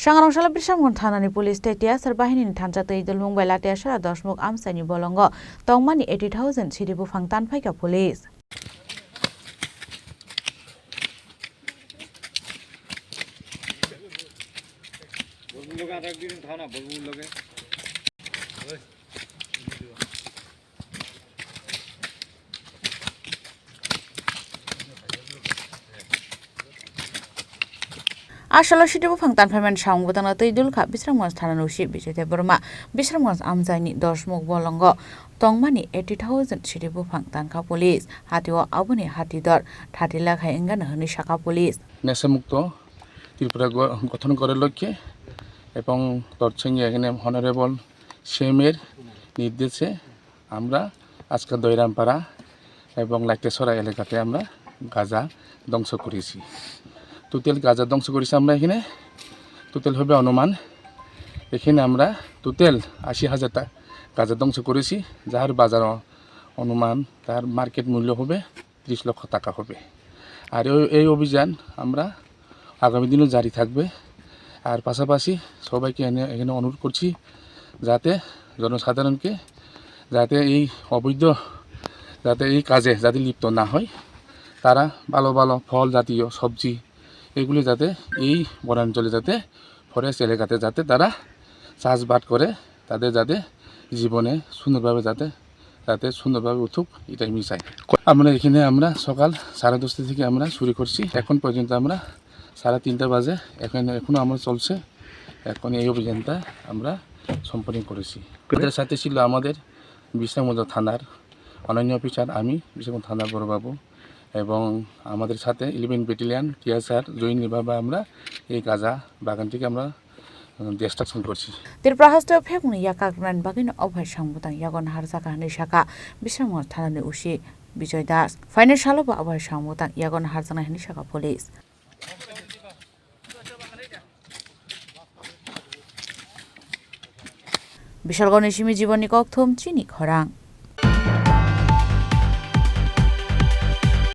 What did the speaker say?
Sangrongsalo Bisharamganj Thanani Police Latiachara Bahini Thansa Twidulmung by Latiachara Dashmukh Amchaini Bolongo Tongmani 80,000 Siddi Buphang Tanphaikha Police. Asal Siddi Buphang Tanphaikha Sangrongsalo Twidulmung Bisharamganj Thanani Bisharamganj Amchaini Dashmukh Bolongo Tongmani 80,000 Siddi Buphang Tanphaikha Police Hatio Abuni Hatidor Thansa Tanphaikha Police নেশামুক্ত Tripura গঠন করার লক্ষ্যে এবং তার সঙ্গে এখানে honourable সিএমের নির্দেশে আমরা আজকে দৈরামপাড়া এবং লাটিয়াছড়া এলাকাতে আমরা গাঁজা ধ্বংস করেছি। টোটাল গাঁজা ধ্বংস করেছি আমরা এখানে টোটাল হবে অনুমান এখানে আমরা টোটাল 80,000 গাঁজা ধ্বংস করেছি, যার বাজার অনুমান তার মার্কেট মূল্য হবে 30 লক্ষ টাকা হবে। আর এই অভিযান আমরা আগামী দিনও জারি থাকবে। আর পাশাপাশি সবাইকে এখানে অনুরোধ করছি যাতে জনসাধারণকে যাতে এই অবৈধ যাতে এই কাজে যাতে লিপ্ত না হয়, তারা ভালো ভালো ফল জাতীয় সবজি এগুলি যাতে এই বনাঞ্চলে যাতে ফরেস্ট এলাকাতে যাতে তারা চাষবাস করে তাদের যাতে জীবনে সুন্দরভাবে যাতে সুন্দরভাবে উঠুক, এটাই আমি চাই। আমরা এখানে আমরা সকাল 10:30 থেকে আমরা শুরু করছি, এখন পর্যন্ত আমরা 3:30 বাজে এখনো আমরা চলছে। এখন এই অভিযানটা আমরা সম্পন্ন করেছি। এদের সাথে ছিল আমাদের বিশ্রামগঞ্জ থানার অনন্য অফিসার, আমি বিশ্রামগঞ্জ থানার বড়বাবু এবং আমাদের সাথে 11 ব্যাটালিয়ন টিআরআর জয়িনীভাবে আমরা এই গাঁজা বাগানটিকে আমরা ডিস্ট্রাকশন করছি। Tripura hasto phekuni yakakran bagin obhai sangbutang yagon harjaka hani saka Bisharamganj Thanani usi Bijoy Das final salo ba obhai sangbutang yagon harjana hani saka police Bisharamganj Simi Jiboni Kokthum Chini Khorang